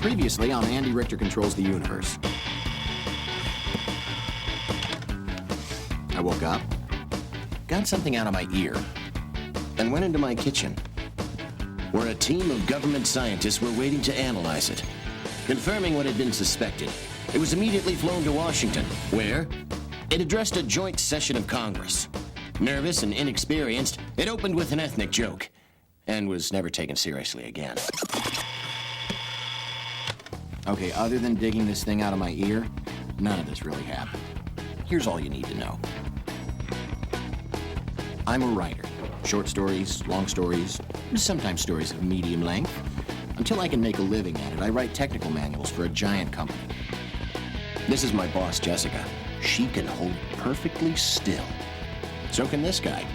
Previously on Andy Richter Controls the Universe. I woke up, got something out of my ear, and went into my kitchen, where a team of government scientists were waiting to analyze it. Confirming what had been suspected, it was immediately flown to Washington, where it addressed a joint session of Congress. Nervous and inexperienced, it opened with an ethnic joke, and was never taken seriously again. Okay, other than digging this thing out of my ear, none of this really happened. Here's all you need to know. I'm a writer. Short stories, long stories, sometimes stories of medium length. Until I can make a living at it, I write technical manuals for a giant company. This is my boss, Jessica. She can hold perfectly still. So can this guy.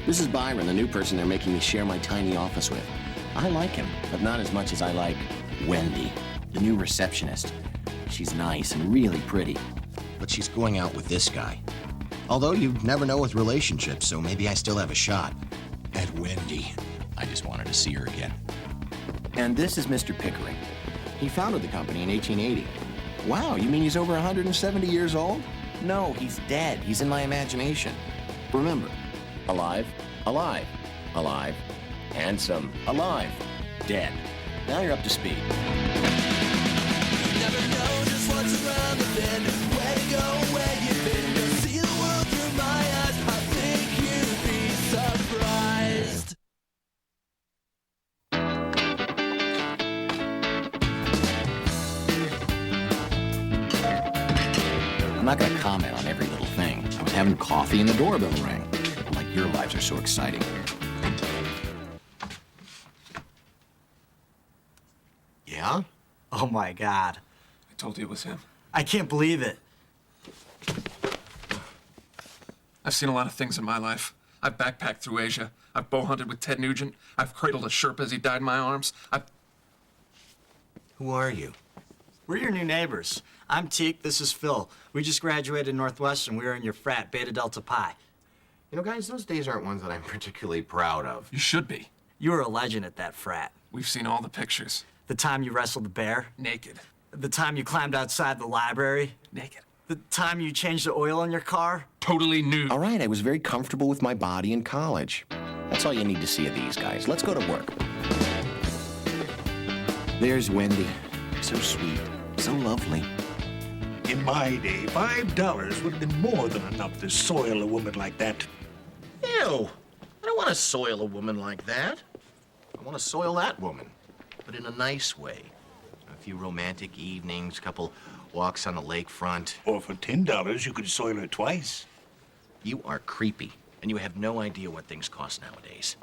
This is Byron, the new person they're making me share my tiny office with. I like him, but not as much as I like Wendy, the new receptionist. She's nice and really pretty, but she's going out with this guy. Although you never know with relationships, so maybe I still have a shot at Wendy. I just wanted to see her again. And this is Mr. Pickering. He founded the company in 1880. Wow, you mean he's over 170 years old? No, he's dead. He's in my imagination. Remember, alive, alive, alive, handsome, alive, dead. Now you're up to speed. Never know just what's around the bend. Where to go, where you've been. You'll see the world through my eyes. I think you'd be surprised. I'm not gonna comment on every little thing. I was having coffee and the doorbell rang. Like your lives are so exciting. Yeah? Oh my God. I told you it was him. I can't believe it. I've seen a lot of things in my life. I've backpacked through Asia. I've bow hunted with Ted Nugent. I've cradled a Sherpa as he died in my arms. Who are you? We're your new neighbors. I'm Teak, this is Phil. We just graduated Northwestern. We were in your frat, Beta Delta Pi. You know, guys, those days aren't ones that I'm particularly proud of. You should be. You were a legend at that frat. We've seen all the pictures. The time you wrestled the bear. Naked. The time you climbed outside the library. Naked. The time you changed the oil in your car. Totally nude. All right, I was very comfortable with my body in college. That's all you need to see of these guys. Let's go to work. There's Wendy. So sweet, so lovely. In my day, $5 would have been more than enough to soil a woman like that. Ew! I don't want to soil a woman like that. I want to soil that woman, but in a nice way. A few romantic evenings, a couple walks on the lakefront. Or for $10, you could soil her twice. You are creepy, and you have no idea what things cost nowadays.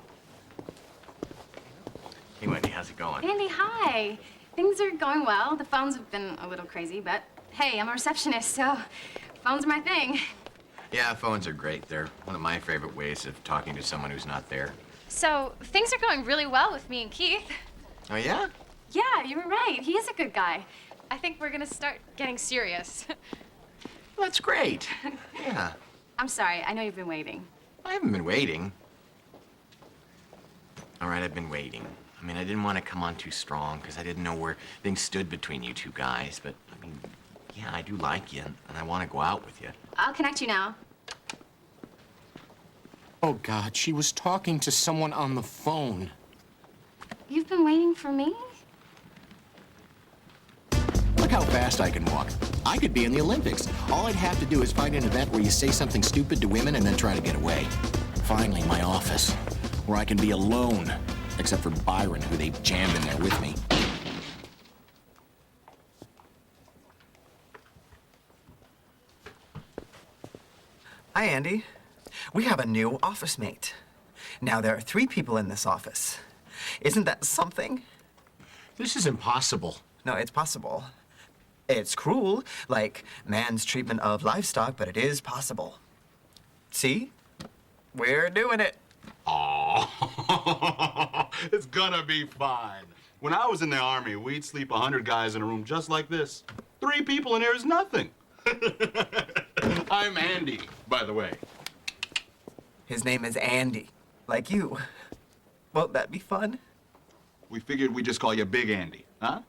Hey, Wendy, how's it going? Andy, hi. Things are going well. The phones have been a little crazy, but hey, I'm a receptionist, so phones are my thing. Yeah, phones are great. They're one of my favorite ways of talking to someone who's not there. So things are going really well with me and Keith. Oh, yeah? Yeah, you were right. He is a good guy. I think we're gonna start getting serious. That's great. Yeah. I'm sorry, I know you've been waiting. I haven't been waiting. All right, I've been waiting. I mean, I didn't want to come on too strong because I didn't know where things stood between you two guys. But, I mean, yeah, I do like you, and I want to go out with you. I'll connect you now. Oh, God, she was talking to someone on the phone. You've been waiting for me? Look how fast I can walk. I could be in the Olympics. All I'd have to do is find an event where you say something stupid to women and then try to get away. Finally, my office, where I can be alone, except for Byron, who they've jammed in there with me. Hi, Andy. We have a new office mate. Now there are 3 people in this office. Isn't that something? This is impossible. No, it's possible. It's cruel, like man's treatment of livestock, but it is possible. See? We're doing it. Oh, it's gonna be fine. When I was in the Army, we'd sleep 100 guys in a room just like this. 3 people in here is nothing. I'm Andy, by the way. His name is Andy, like you. Won't that be fun? We figured we'd just call you Big Andy, huh?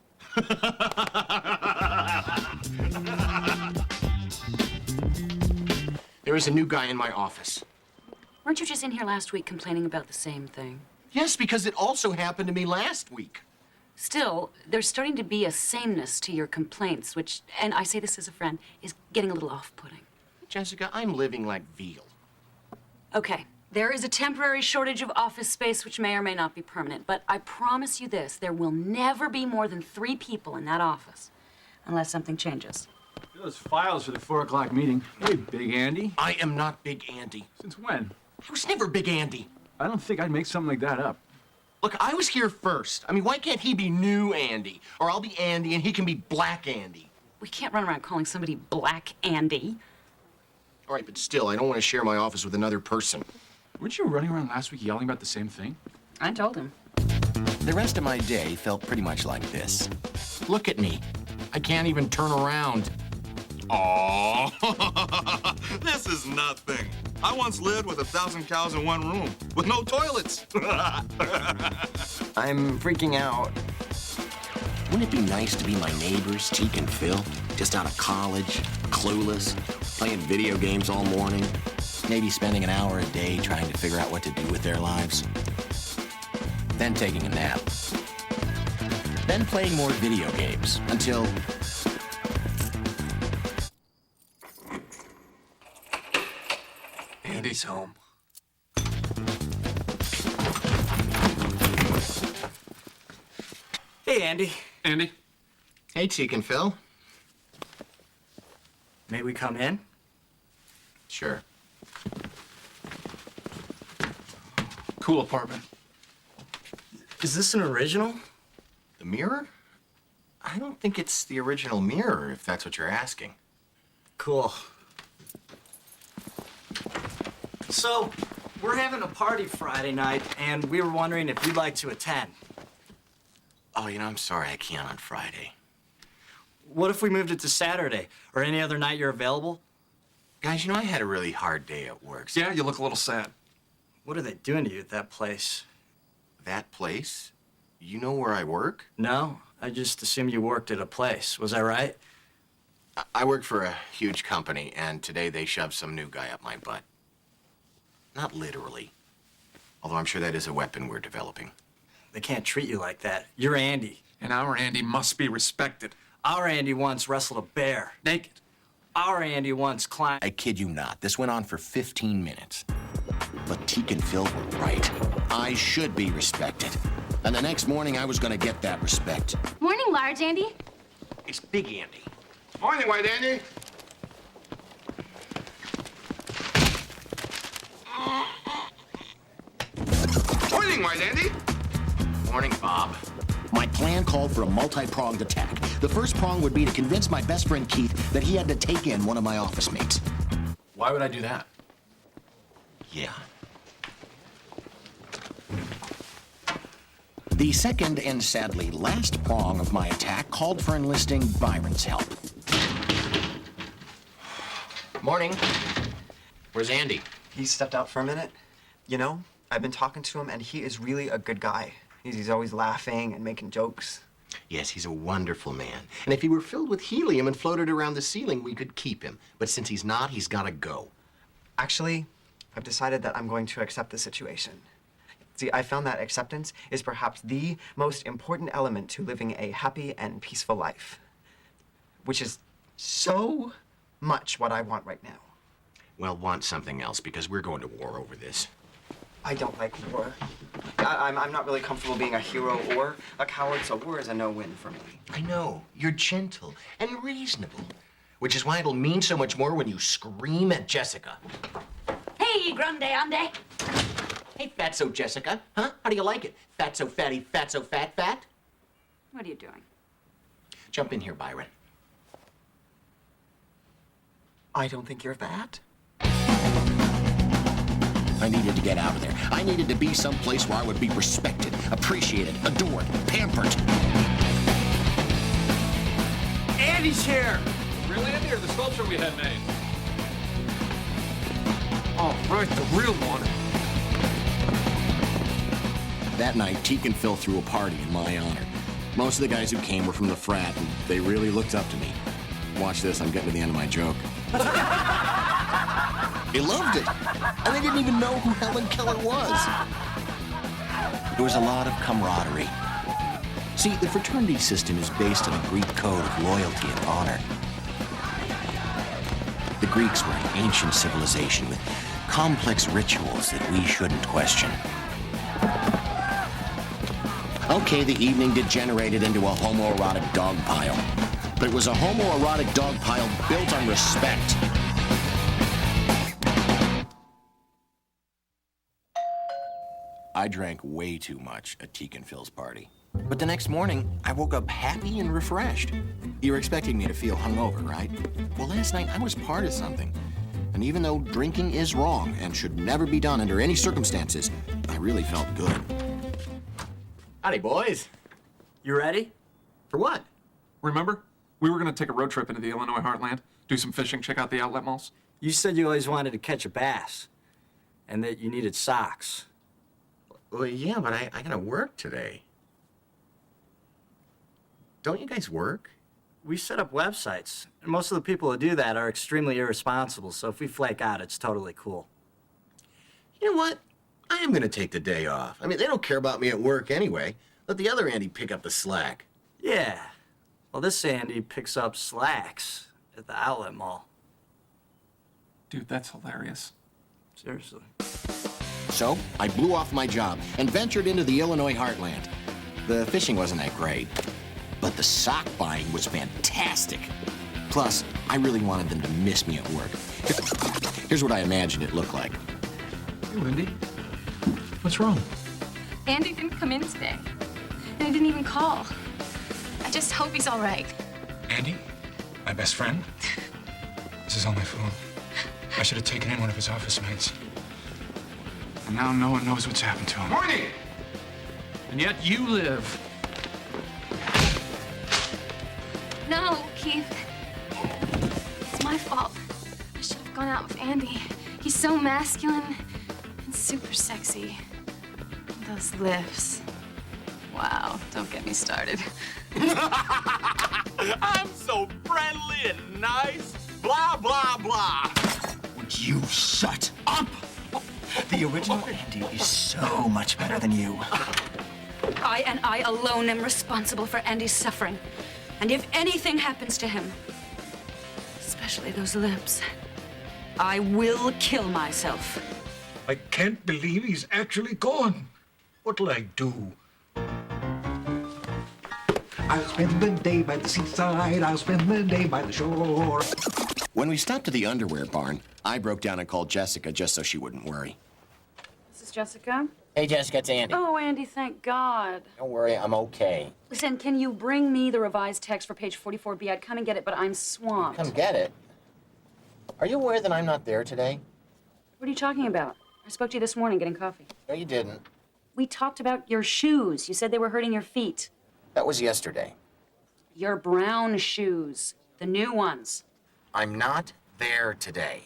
There is a new guy in my office. Weren't you just in here last week complaining about the same thing? Yes, because it also happened to me last week. Still, there's starting to be a sameness to your complaints, which, and I say this as a friend, is getting a little off-putting. Jessica, I'm living like veal. Okay, there is a temporary shortage of office space which may or may not be permanent, but I promise you this, there will never be more than 3 people in that office, unless something changes. Those files for the 4 o'clock meeting. Hey, Big Andy. I am not Big Andy. Since when? I was never Big Andy. I don't think I'd make something like that up. Look, I was here first. I mean, why can't he be New Andy? Or I'll be Andy and he can be Black Andy. We can't run around calling somebody Black Andy. All right, but still, I don't want to share my office with another person. Weren't you running around last week yelling about the same thing? I told him. The rest of my day felt pretty much like this. Look at me. I can't even turn around. Oh, this is nothing. I once lived with 1,000 cows in one room with no toilets. I'm freaking out. Wouldn't it be nice to be my neighbors, Teak and Phil? Just out of college, clueless, playing video games all morning, maybe spending an hour a day trying to figure out what to do with their lives. Then taking a nap. Then playing more video games until... Andy's home. Hey, Andy. Andy? Hey, Teak and Phil. May we come in? Sure. Cool apartment. Is this an original? The mirror? I don't think it's the original mirror, if that's what you're asking. Cool. So, we're having a party Friday night, and we were wondering if you'd like to attend. Oh, I'm sorry I can't on Friday. What if we moved it to Saturday, or any other night you're available? Guys, I had a really hard day at work. So Yeah, you look a little sad. What are they doing to you at that place? that place? You know where I work? No, I just assumed you worked at a place. Was I right? I work for a huge company, and today they shoved some new guy up my butt. Not literally. Although I'm sure that is a weapon we're developing. They can't treat you like that. You're Andy. And our Andy must be respected. Our Andy once wrestled a bear. Naked. Our Andy once climbed... I kid you not. This went on for 15 minutes. But Teak and Phil were right. I should be respected. And the next morning, I was gonna get that respect. Morning, Large Andy. It's Big Andy. Morning, White Andy. Morning, White Andy. Morning, Bob. My plan called for a multi-pronged attack. The first prong would be to convince my best friend Keith that he had to take in one of my office mates. Why would I do that? Yeah. The second and sadly last prong of my attack called for enlisting Byron's help. Morning. Where's Andy? He stepped out for a minute. You know, I've been talking to him, and he is really a good guy. He's always laughing and making jokes. Yes, he's a wonderful man. And if he were filled with helium and floated around the ceiling, we could keep him. But since he's not, he's gotta go. Actually, I've decided that I'm going to accept the situation. See, I found that acceptance is perhaps the most important element to living a happy and peaceful life, which is so much what I want right now. Well, want something else, because we're going to war over this. I don't like war. I'm not really comfortable being a hero or a coward, so war is a no-win for me. I know. You're gentle and reasonable, which is why it'll mean so much more when you scream at Jessica. Hey, grande ande. Hey, fatso Jessica. Huh? How do you like it? Fatso fatty, fatso fat fat? What are you doing? Jump in here, Byron. I don't think you're that. I needed to get out of there. I needed to be someplace where I would be respected, appreciated, adored, pampered. Andy's here! Real Andy or the sculpture we had made? Oh, right, the real one. That night, Teak and Phil threw a party in my honor. Most of the guys who came were from the frat, and they really looked up to me. Watch this, I'm getting to the end of my joke. They loved it, and they didn't even know who Helen Keller was. There was a lot of camaraderie. See, the fraternity system is based on a Greek code of loyalty and honor. The Greeks were an ancient civilization with complex rituals that we shouldn't question. Okay, the evening degenerated into a homoerotic dog pile. But it was a homoerotic dog pile built on respect. I drank way too much at Teak and Phil's party. But the next morning, I woke up happy and refreshed. You're expecting me to feel hungover, right? Well, last night I was part of something. And even though drinking is wrong and should never be done under any circumstances, I really felt good. Howdy, boys. You ready? For what? Remember? We were going to take a road trip into the Illinois heartland, do some fishing, check out the outlet malls. You said you always wanted to catch a bass, and that you needed socks. Well, yeah, but I gotta work today. Don't you guys work? We set up websites, and most of the people who do that are extremely irresponsible, so if we flake out, it's totally cool. You know what? I am gonna take the day off. I mean, they don't care about me at work anyway. Let the other Andy pick up the slack. Yeah. Well, this Andy picks up slacks at the outlet mall. Dude, that's hilarious. Seriously. So, I blew off my job and ventured into the Illinois heartland. The fishing wasn't that great, but the sock buying was fantastic. Plus, I really wanted them to miss me at work. Here's what I imagined it looked like. Hey, Wendy. What's wrong? Andy didn't come in today, and he didn't even call. I just hope he's all right. Andy? My best friend? This is all my fault. I should have taken in one of his office mates. And now no one knows what's happened to him. Morning! And yet you live. No, Keith. It's my fault. I should have gone out with Andy. He's so masculine and super sexy. Those lips. Wow, don't get me started. I'm so friendly and nice. Blah, blah, blah. Would you shut up? The original Andy is so much better than you. I alone am responsible for Andy's suffering. And if anything happens to him, especially those lips, I will kill myself. I can't believe he's actually gone. What'll I do? I'll spend the day by the seaside. I'll spend the day by the shore. When we stopped at the underwear barn, I broke down and called Jessica just so she wouldn't worry. This is Jessica. Hey, Jessica, it's Andy. Oh, Andy, thank God. Don't worry, I'm okay. Listen, can you bring me the revised text for page 44B? I'd come and get it, but I'm swamped. Come get it. Are you aware that I'm not there today? What are you talking about? I spoke to you this morning getting coffee. No, you didn't. We talked about your shoes. You said they were hurting your feet. That was yesterday. Your brown shoes. The new ones. I'm not there today.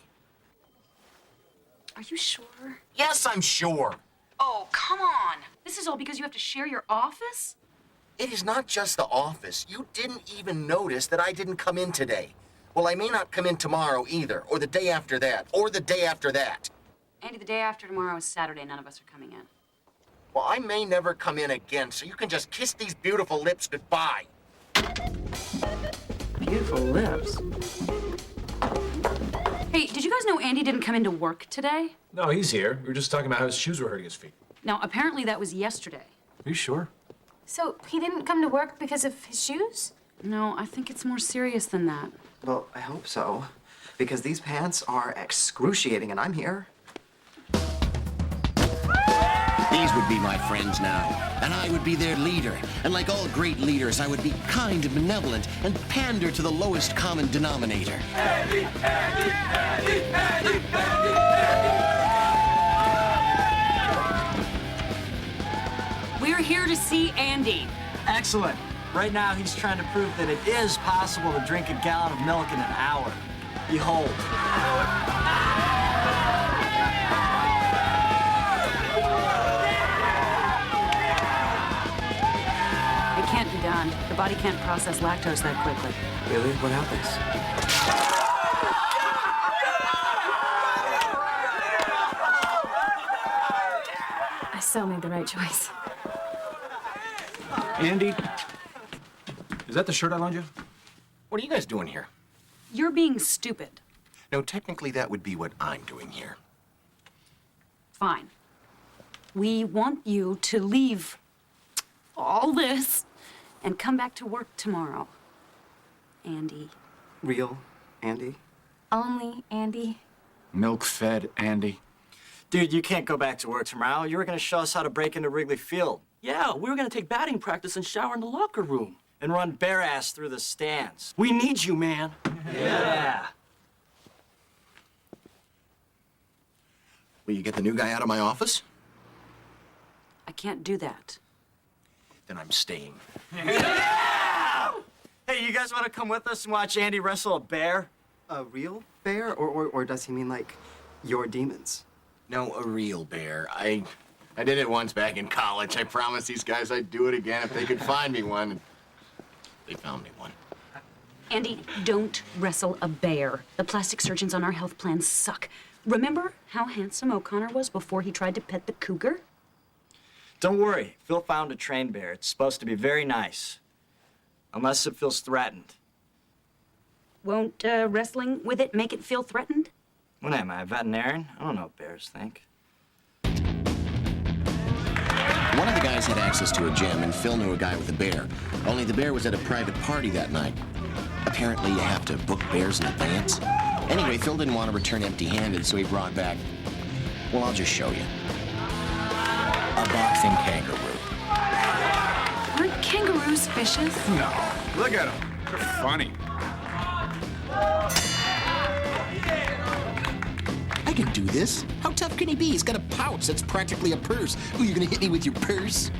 Are you sure? Yes, I'm sure. Oh, come on. This is all because you have to share your office? It is not just the office. You didn't even notice that I didn't come in today. Well, I may not come in tomorrow either, or the day after that, or the day after that. Andy, the day after tomorrow is Saturday. None of us are coming in. Well, I may never come in again, so you can just kiss these beautiful lips goodbye. Beautiful lips. Hey, did you guys know Andy didn't come into work today? No, he's here. We were just talking about how his shoes were hurting his feet. No, apparently that was yesterday. Are you sure? So he didn't come to work because of his shoes? No, I think it's more serious than that. Well, I hope so. Because these pants are excruciating and I'm here. These would be my friends now, and I would be their leader. And like all great leaders, I would be kind and benevolent and pander to the lowest common denominator. Andy, Andy, Andy, Andy, Andy, Andy. We're here to see Andy. Excellent. Right now, he's trying to prove that it is possible to drink a gallon of milk in an hour. Behold. It can't be done. The body can't process lactose that quickly. Really? What happens? I still made the right choice. Andy, is that the shirt I loaned you? What are you guys doing here? You're being stupid. No, technically that would be what I'm doing here. Fine. We want you to leave all this and come back to work tomorrow. Andy. Real Andy? Only Andy. Milk-fed Andy. Dude, you can't go back to work tomorrow. You were gonna show us how to break into Wrigley Field. Yeah, we were gonna take batting practice and shower in the locker room. And run bare ass through the stands. We need you, man. Yeah. Will you get the new guy out of my office? I can't do that. Then I'm staying. Hey, you guys want to come with us and watch Andy wrestle a bear? A real bear? Or does he mean like your demons? No, a real bear. I did it once back in college. I promised these guys I'd do it again if they could find me one. They found me one. Andy, don't wrestle a bear. The plastic surgeons on our health plan suck. Remember how handsome O'Connor was before he tried to pet the cougar? Don't worry. Phil found a trained bear. It's supposed to be very nice. Unless it feels threatened. Won't wrestling with it make it feel threatened? What am I, a veterinarian? I don't know what bears think. One of the guys had access to a gym, and Phil knew a guy with a bear. Only the bear was at a private party that night. Apparently, you have to book bears in advance. Anyway, Phil didn't want to return empty-handed, so he brought back, well, I'll just show you. A boxing kangaroo. Aren't kangaroos vicious? No. Look at them. They're funny. I can do this. How tough can he be? He's got a pouch that's practically a purse. Ooh, you gonna hit me with your purse?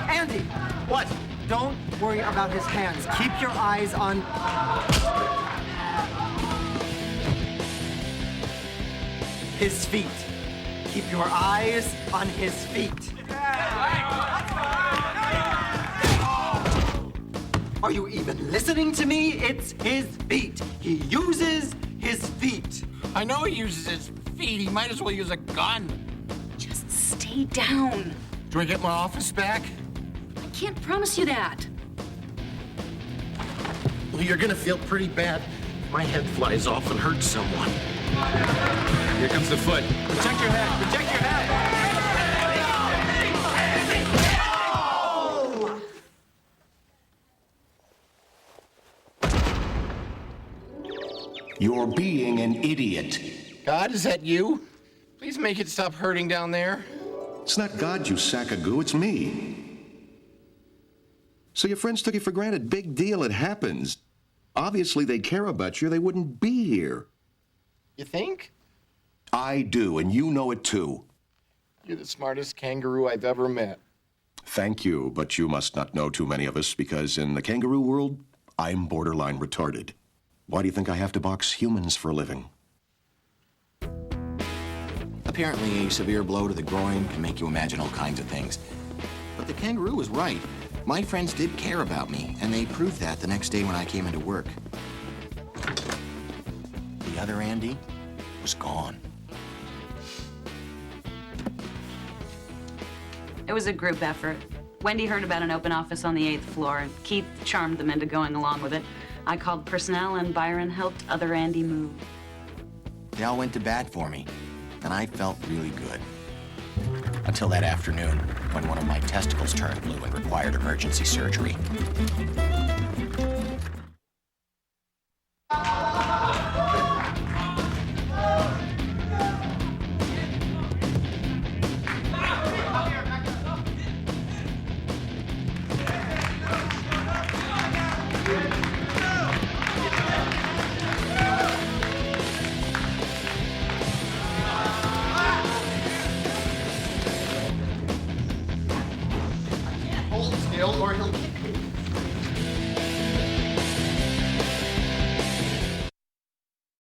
Andy! What? Don't worry about his hands. Keep your eyes on... his feet. Keep your eyes on his feet. Are you even listening to me? It's his feet. He uses his feet. I know he uses his feet. He might as well use a gun. Just stay down. Do I get my office back? I can't promise you that. Well, you're gonna feel pretty bad. My head flies off and hurts someone. Here comes the foot. Protect your head. Protect your head. You're being an idiot. God, is that you? Please make it stop hurting down there. It's not God, you sack of goo, it's me. So your friends took you for granted. Big deal, it happens. Obviously they care about you, they wouldn't be here. You think? I do, and you know it too. You're the smartest kangaroo I've ever met. Thank you, but you must not know too many of us, because in the kangaroo world, I'm borderline retarded. Why do you think I have to box humans for a living? Apparently, a severe blow to the groin can make you imagine all kinds of things. But the kangaroo was right. My friends did care about me, and they proved that the next day when I came into work. The other Andy was gone. It was a group effort. Wendy heard about an open office on the 8th floor, and Keith charmed them into going along with it. I called personnel, and Byron helped other Andy move. They all went to bat for me, and I felt really good. Until that afternoon, when one of my testicles turned blue and required emergency surgery.